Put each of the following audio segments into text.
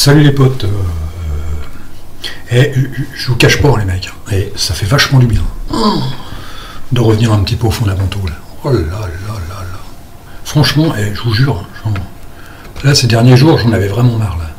Salut les potes, je vous cache pas les mecs, et ça fait vachement du bien de revenir un petit peu aux fondamentaux là. Oh là là là là. Franchement, je vous jure, là ces derniers jours j'en avais vraiment marre là.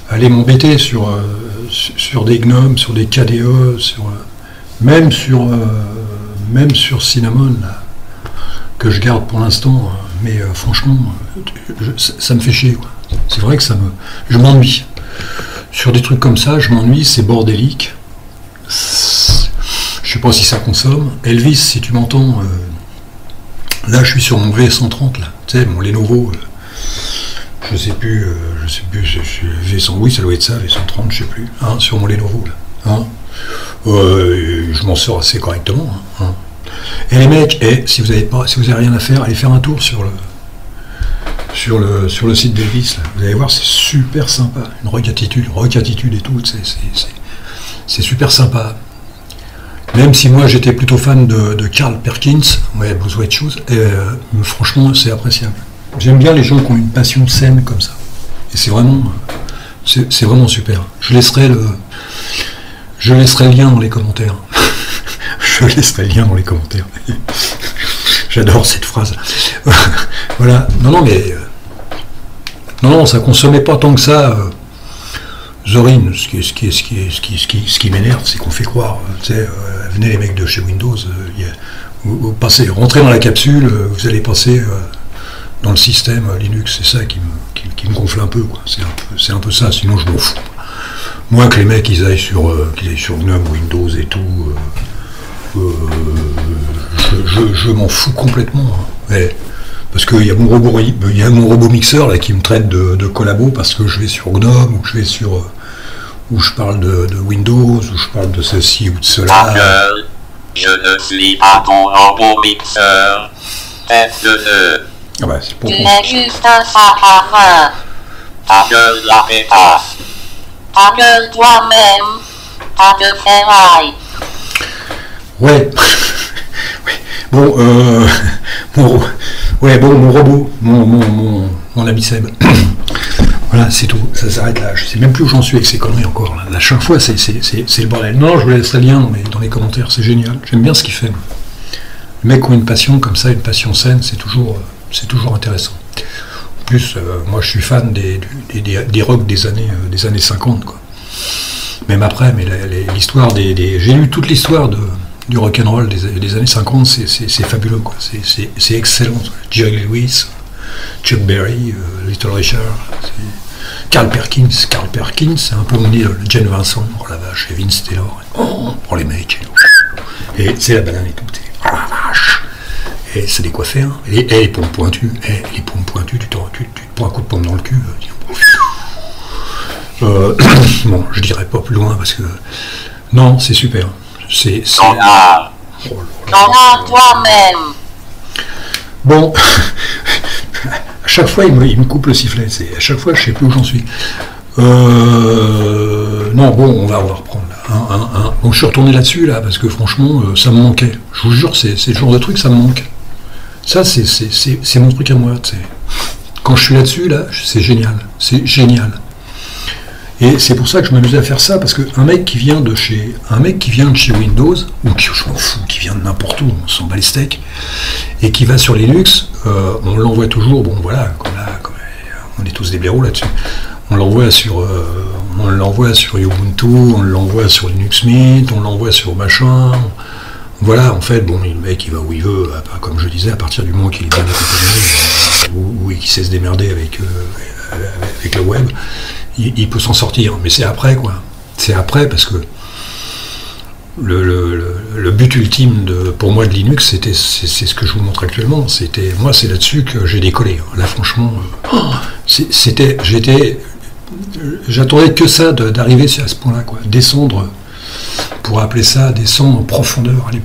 Aller m'embêter sur des gnomes, sur des KDE, même sur Cinnamon là, que je garde pour l'instant, mais franchement, ça me fait chier quoi. C'est vrai que je m'ennuie. Sur des trucs comme ça, je m'ennuie, c'est bordélique. Je sais pas si ça consomme. Elvis, si tu m'entends, là je suis sur mon V130 là, tu sais, mon Lenovo, je sais plus, V100, oui ça doit être ça, V130, je sais plus, hein, sur mon Lenovo là. Hein. Je m'en sors assez correctement. Hein. Et les mecs, si vous avez rien à faire, allez faire un tour sur le site d'Elvis, là. Vous allez voir, c'est super sympa. Une rock attitude et tout, c'est super sympa. Même si moi j'étais plutôt fan de Carl Perkins, ouais, Blue Sweat Shoes, franchement c'est appréciable. J'aime bien les gens qui ont une passion saine comme ça. Et c'est vraiment super. Je laisserai le lien dans les commentaires. Je laisserai le lien dans les commentaires. J'adore cette phrase. Voilà. Non, ça consommait pas tant que ça. Zorin, ce qui m'énerve, c'est qu'on fait croire, venez les mecs de chez Windows, vous rentrez dans la capsule, vous allez passer dans le système Linux, c'est ça qui me gonfle un peu, quoi. C'est un peu ça, sinon je m'en fous. Moi que les mecs ils aillent sur GNOME, Windows et tout, je m'en fous complètement. Hein. Parce qu'il y a mon robot mixeur là qui me traite de collabo parce que je vais sur GNOME ou je vais où je parle de Windows, où je parle de ceci ou de cela. Je ne suis pas ton robot mixeur. F2E. Ah bah c'est pour tu es juste un sac à main. Ta gueule la pétasse. Ta gueule toi-même. Ta gueule ferraille. Ouais. Bon, mon robot, mon ami Seb. Voilà, c'est tout, ça s'arrête là. Je sais même plus où j'en suis avec ces conneries encore. Là. À chaque fois, c'est le bordel. Non, je vous laisserai le lien dans les commentaires, c'est génial. J'aime bien ce qu'il fait. Les mecs qui ont une passion comme ça, une passion saine, c'est toujours intéressant. En plus, moi je suis fan des rock des années 50, quoi. Même après, mais l'histoire j'ai lu toute l'histoire du rock'n'roll des années 50, c'est fabuleux, quoi. C'est excellent. Jerry Lewis, Chuck Berry, Little Richard, Carl Perkins, c'est un peu mon idole. Jane Vincent, oh la vache, et Vince Taylor, oh les mecs, et c'est la banane et tout, oh la vache, et c'est décoiffé, hein. Et les pompes pointues, tu te prends un coup de pompe dans le cul, bon, je dirais pas plus loin parce que non, c'est super. T'en as toi-même. Bon, à chaque fois il me coupe le sifflet, à chaque fois je sais plus où j'en suis. Non, bon, on va reprendre là. Bon, je suis retourné là-dessus là parce que franchement ça me manquait. Je vous jure, c'est le genre de truc, ça me manque. Ça c'est mon truc à moi. Quand je suis là-dessus là, c'est génial. Et c'est pour ça que je m'amusais à faire ça, parce qu'un mec qui vient de chez Windows, ou qui, je m'en fous, qui vient de n'importe où, on s'en bat les steaks, et qui va sur Linux, on l'envoie toujours, bon voilà, comme on est tous des blaireaux là-dessus, on l'envoie sur Ubuntu, on l'envoie sur Linux Mint, on l'envoie sur machin, voilà, en fait, bon, le mec il va où il veut, comme je disais, à partir du moment qu'il est bien accompagné, ou qu'il sait se démerder avec le web, il peut s'en sortir, mais c'est après quoi. C'est après parce que le but ultime pour moi de Linux, c'est ce que je vous montre actuellement. Moi c'est là-dessus que j'ai décollé. Là franchement, j'attendais que ça d'arriver à ce point-là quoi. Descendre, pour appeler ça, descendre en profondeur, aller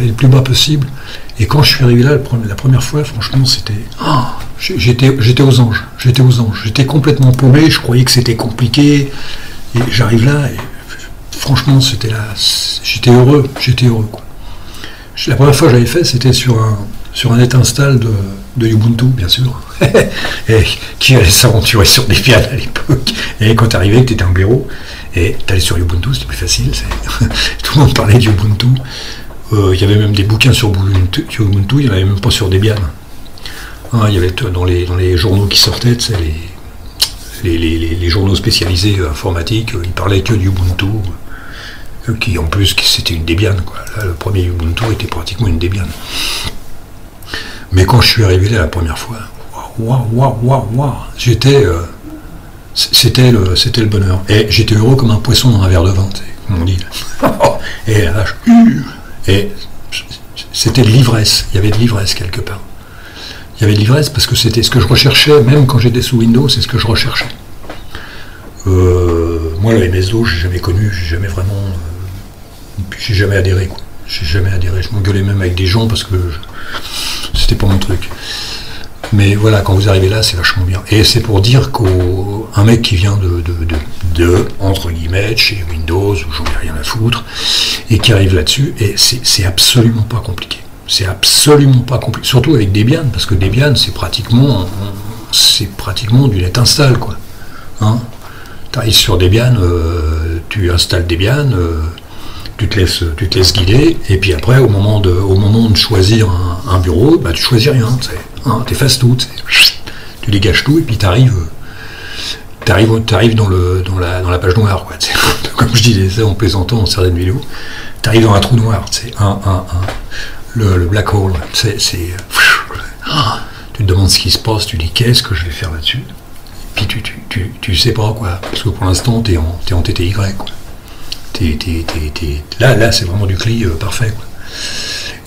le plus bas possible. Et quand je suis arrivé là la première fois, franchement c'était... J'étais aux anges, j'étais complètement paumé, je croyais que c'était compliqué, et j'arrive là, et franchement c'était là, j'étais heureux quoi. La première fois que j'avais fait, c'était sur un net install de Ubuntu, bien sûr, et qui allait s'aventurer sur Debian à l'époque. Et quand tu arrivais, que tu étais en bureau, et tu allais sur Ubuntu, c'était plus facile. Tout le monde parlait d'Ubuntu. Il y avait même des bouquins sur Ubuntu, il n'y en avait même pas sur Debian. Il y avait dans les journaux qui sortaient, tu sais, les journaux spécialisés informatiques, ils parlaient que d'Ubuntu, qui en plus c'était une Debian, quoi. Là, le premier Ubuntu était pratiquement une Debian. Mais quand je suis arrivé là la première fois, waouh, c'était le bonheur. Et j'étais heureux comme un poisson dans un verre de vin, comme on dit. Et là, c'était de l'ivresse. Il y avait de l'ivresse quelque part. Il y avait de l'ivresse parce que c'était ce que je recherchais, même quand j'étais sous Windows, c'est ce que je recherchais. Moi, le MS-DOS, j'ai jamais connu, j'ai jamais adhéré, quoi. J'ai jamais adhéré. Je m'engueulais même avec des gens parce que c'était pas mon truc. Mais voilà, quand vous arrivez là, c'est vachement bien. Et c'est pour dire qu'un mec qui vient de entre guillemets, chez Windows, où j'en ai rien à foutre, et qui arrive là-dessus, et c'est absolument pas compliqué. C'est absolument pas compliqué. Surtout avec Debian, parce que Debian, c'est pratiquement du net install, quoi. Hein, tu arrives sur Debian, tu installes Debian, tu te laisses guider, et puis après, au moment de choisir un bureau, bah, tu choisis rien, tu effaces tout, tu dégages tout, et puis tu arrives dans la page noire, quoi. Comme je disais en plaisantant dans certaines vidéos, tu arrives dans un trou noir, le black hole, tu te demandes ce qui se passe, tu dis qu'est-ce que je vais faire là-dessus, puis tu sais pas, quoi, parce que pour l'instant t'es en TTY, quoi. Là c'est vraiment du CLI parfait, quoi.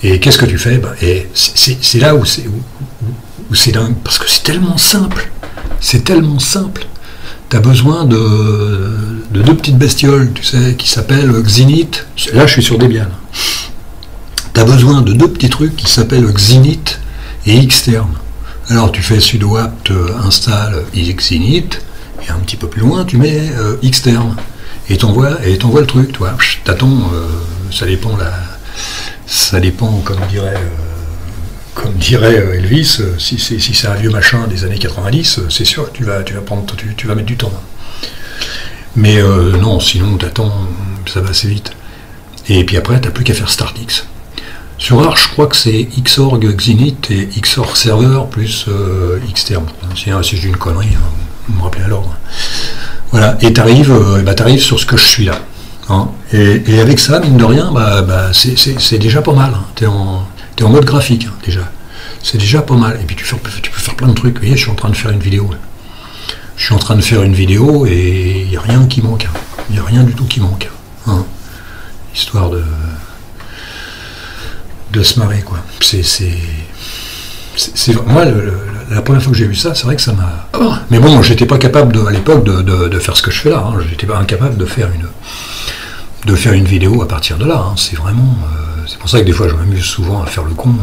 Et qu'est-ce que tu fais, bah, et c'est là où c'est dingue, parce que c'est tellement simple, t'as besoin de deux petites bestioles, tu sais, qui s'appellent Xinit. Là je suis sur Debian. T'as besoin de deux petits trucs qui s'appellent Xinit et Xterm. Alors tu fais sudo apt install Xinit, et un petit peu plus loin tu mets Xterm. Et t'envoies le truc, toi. T'attends, ça dépend, comme dirait Elvis, si c'est un vieux machin des années 90, c'est sûr que tu vas mettre du temps. Mais non, sinon t'attends, ça va assez vite. Et puis après, t'as plus qu'à faire StartX. Sur Arch, je crois que c'est Xorg Xinit et Xorg Server plus Xterm. Si j'ai une connerie, vous me rappelez à l'ordre. Voilà, et t'arrives sur ce que je suis là. Hein. Et avec ça, mine de rien, c'est déjà pas mal. Hein. T'es en mode graphique, hein, déjà. C'est déjà pas mal. Et puis tu peux faire plein de trucs. Vous voyez, je suis en train de faire une vidéo. Là. Je suis en train de faire une vidéo et il n'y a rien qui manque. Hein. Il n'y a rien du tout qui manque. Hein. Histoire de se marrer, quoi. Moi, la première fois que j'ai vu ça, c'est vrai que ça m'a... Mais bon, j'étais pas capable à l'époque de faire ce que je fais là. Hein. J'étais pas incapable de faire une vidéo à partir de là. Hein. C'est vraiment... c'est pour ça que des fois, je m'amuse souvent à faire le con,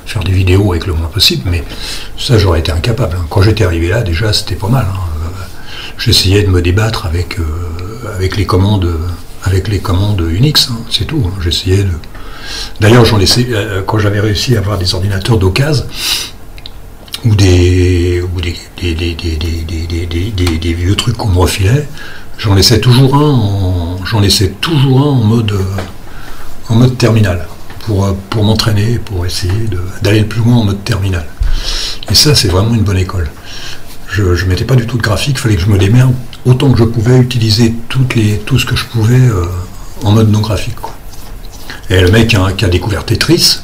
faire des vidéos avec le moins possible, mais ça, j'aurais été incapable. Hein. Quand j'étais arrivé là, déjà, c'était pas mal. Hein. J'essayais de me débattre avec les commandes Unix, hein. C'est tout. Hein. J'essayais de... D'ailleurs, quand j'avais réussi à avoir des ordinateurs d'occasion ou des vieux trucs qu'on me refilait, j'en laissais toujours un en mode terminal pour m'entraîner, pour essayer d'aller le plus loin en mode terminal. Et ça, c'est vraiment une bonne école. Je ne mettais pas du tout de graphique, il fallait que je me démerde autant que je pouvais, utiliser tout ce que je pouvais en mode non graphique, quoi. Et le mec qui a découvert Tetris,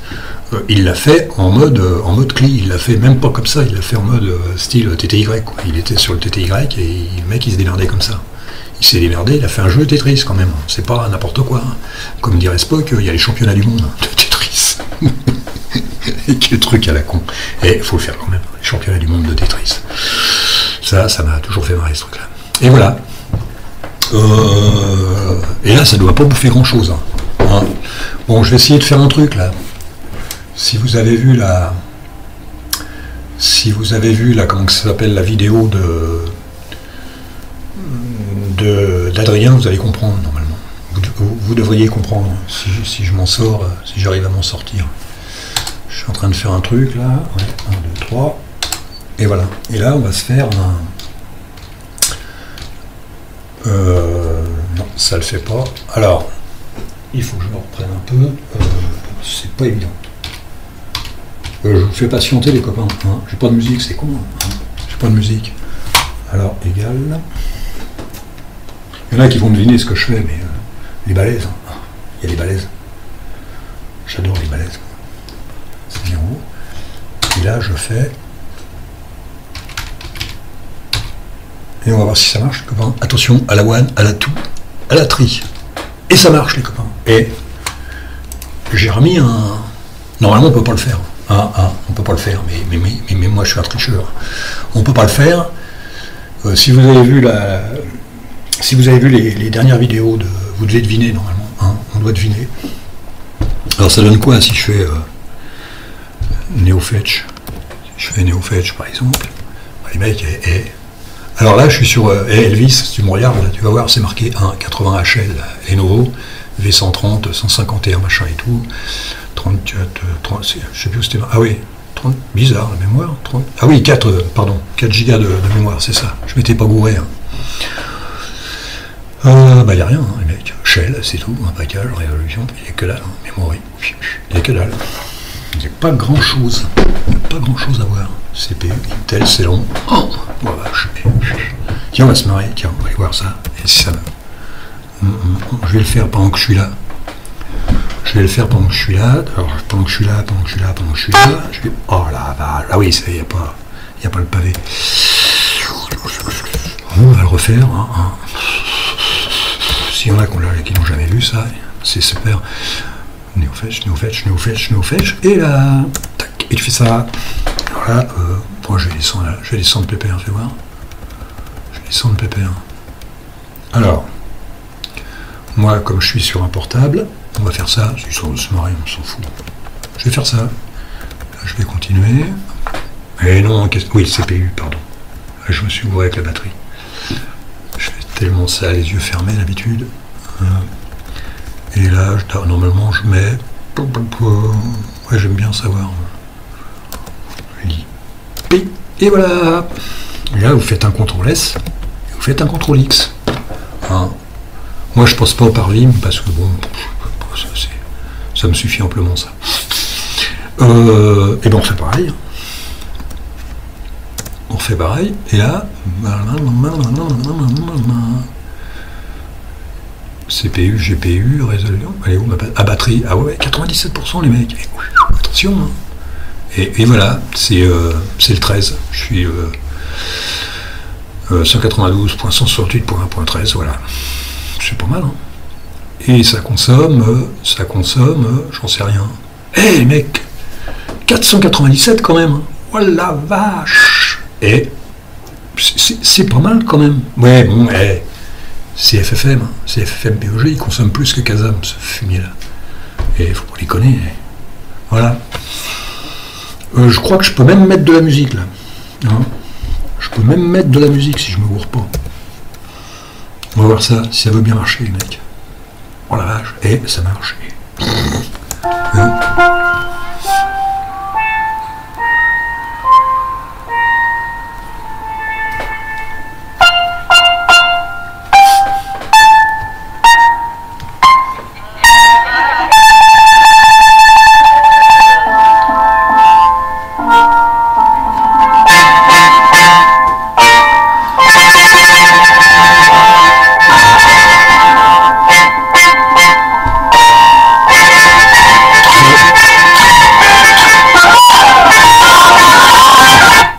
il l'a fait en mode CLI, il l'a fait même pas comme ça, il l'a fait en mode style TTY, quoi. Il était sur le TTY et le mec il se démerdait comme ça. Il s'est démerdé, il a fait un jeu Tetris quand même, c'est pas n'importe quoi. Hein. Comme dirait Spock, il y a les championnats du monde de Tetris. Et quel truc à la con. Et il faut le faire quand même, les championnats du monde de Tetris. Ça m'a toujours fait marrer ce truc-là. Et voilà. Et là, ça doit pas bouffer grand-chose. Hein. Hein. Bon, je vais essayer de faire un truc là. Si vous avez vu la, comment ça s'appelle, la vidéo d'Adrien, vous allez comprendre normalement. Vous devriez comprendre si je m'en sors, si j'arrive à m'en sortir. Je suis en train de faire un truc là. Ouais, 1, 2, 3. Et voilà. Et là, on va se faire un. Non, ça le fait pas. Alors, il faut que je me reprenne un peu. C'est pas évident. Je vous fais patienter les copains. Hein. J'ai pas de musique, c'est con. Hein. J'ai pas de musique. Alors, égal. Il y en a qui vont deviner ce que je fais, mais les balaises. Hein. Il y a les balaises. J'adore les balaises. C'est 0. Et là, je fais. Et on va voir si ça marche, les copains. Attention, à la one, à la two, à la tri. Et ça marche, les copains. Et j'ai remis un. Normalement, on peut pas le faire. On peut pas le faire, mais moi, je suis un tricheur. On peut pas le faire. Si vous avez vu les dernières vidéos, vous devez deviner, normalement. Hein, on doit deviner. Alors, ça donne quoi si je fais Neo-Fetch? Si je fais Neo-Fetch, par exemple. Les mecs, alors là, je suis sur Elvis, si tu me regardes, là, tu vas voir, c'est marqué 1,80 HL, Lenovo, V130, 151, machin et tout, 34, 30, je sais plus où c'était, ah oui, 30, bizarre la mémoire, 30, ah oui, 4 gigas de mémoire, c'est ça, je m'étais pas gouré. Bah il n'y a rien, hein, les mecs, Shell, c'est tout, un package, résolution, il n'y a que dalle, hein, mémoire, il n'y a que dalle. Il n'y a pas grand chose, à voir. CPU, Intel, c'est long. Oh vache. Tiens, on va se marrer, tiens, on va aller voir ça. Et si ça me... Je vais le faire pendant que je suis là. Alors, pendant que je suis là. Je vais... Oh là, ah oui, il n'y a pas le pavé. On va le refaire. Hein. S'il y en a qui n'ont jamais vu ça, c'est super. Neo-Fetch, et là, tac, et tu fais ça. Alors là, bon, je vais descendre PPR, tu vas voir. Je vais descendre PPR. Alors, moi, comme je suis sur un portable, on va faire ça. Si on se marie, on s'en fout. Je vais faire ça. Là, je vais continuer. Et non, oui, le CPU, pardon. Là, je me suis ouvert avec la batterie. Je fais tellement ça les yeux fermés d'habitude. Et là, normalement, je mets... Ouais, j'aime bien savoir. Et voilà. Et là, vous faites un CTRL-S, et vous faites un CTRL-X. Hein. Moi, je passe pas par Vim, parce que bon, ça me suffit amplement, ça. Et ben, on fait pareil. Et là... CPU, GPU, résolution, allez où ma batterie? Ah ouais, 97% les mecs, attention hein. Et voilà, c'est le 13, je suis 192.168.1.13, voilà, c'est pas mal hein. Et ça consomme, j'en sais rien. Eh les mecs, 497 quand même, oh la vache. Et c'est pas mal quand même, ouais bon, c'est FFM, c'est FFmpeg, il consomme plus que Kazam, ce fumier-là. Et il faut pas les connaître. Voilà. Je crois que je peux même mettre de la musique, là. Hein, je peux même mettre de la musique si je me gourre pas. On va voir ça, si ça veut bien marcher, les mecs. Oh la vache, et ça marche.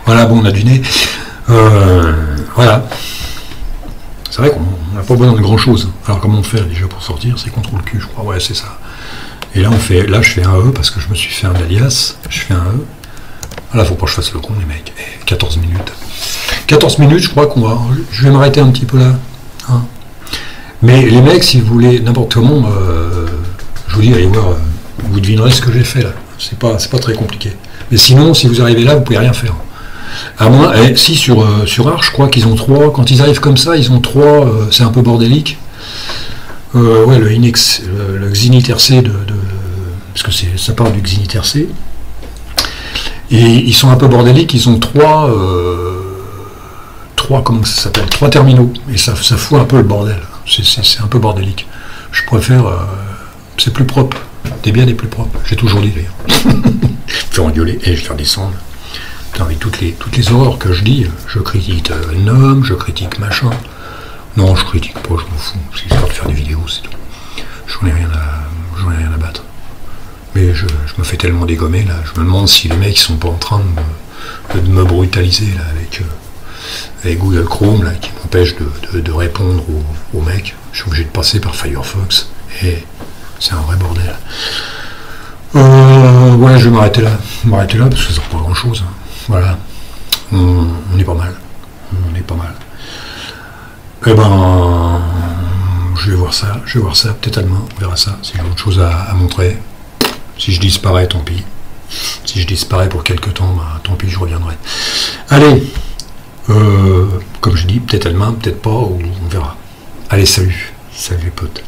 Voilà, bon, on a deviné. Voilà. C'est vrai qu'on n'a pas besoin de grand chose. Alors, comment on fait déjà pour sortir? C'est CTRL-Q, je crois. Ouais, c'est ça. Et là, là, je fais un E parce que je me suis fait un alias. Je fais un E. Là, faut pas que je fasse le con, les mecs. 14 minutes. 14 minutes, je crois qu'on va. Je vais m'arrêter un petit peu là. Hein. Mais les mecs, si vous voulez n'importe comment, je vous dis, allez voir, vous devinerez ce que j'ai fait là. C'est pas très compliqué. Mais sinon, si vous arrivez là, vous pouvez rien faire. À moins, si sur Arch, je crois qu'ils ont 3. Quand ils arrivent comme ça, ils ont 3. C'est un peu bordélique. Ouais, le Xinit RC parce que ça part du Xinit RC. Et ils sont un peu bordéliques, ils ont trois comment ça s'appelle, 3 terminaux. Et ça fout un peu le bordel. C'est un peu bordélique. Je préfère, c'est plus propre. Debian est plus propre. J'ai toujours dit d'ailleurs. Je vais faire engueuler et je vais faire descendre. Putain, avec toutes les horreurs que je dis, je critique Nom, je critique machin. Non, je critique pas, je m'en fous. C'est histoire de faire des vidéos, c'est tout. J'en ai rien à battre. Mais je me fais tellement dégommer là. Je me demande si les mecs sont pas en train de me brutaliser là avec Google Chrome là, qui m'empêche de répondre aux mecs. Je suis obligé de passer par Firefox et c'est un vrai bordel. Ouais, je vais m'arrêter là. Parce que ça sert pas grand chose. Hein. Voilà. On est pas mal. On est pas mal. Eh ben, je vais voir ça peut-être à demain, on verra ça, si j'ai autre chose à montrer. Si je disparais, tant pis. Si je disparais pour quelques temps, bah, tant pis, je reviendrai. Allez, comme je dis, peut-être à demain, peut-être pas, ou on verra. Allez, salut les potes.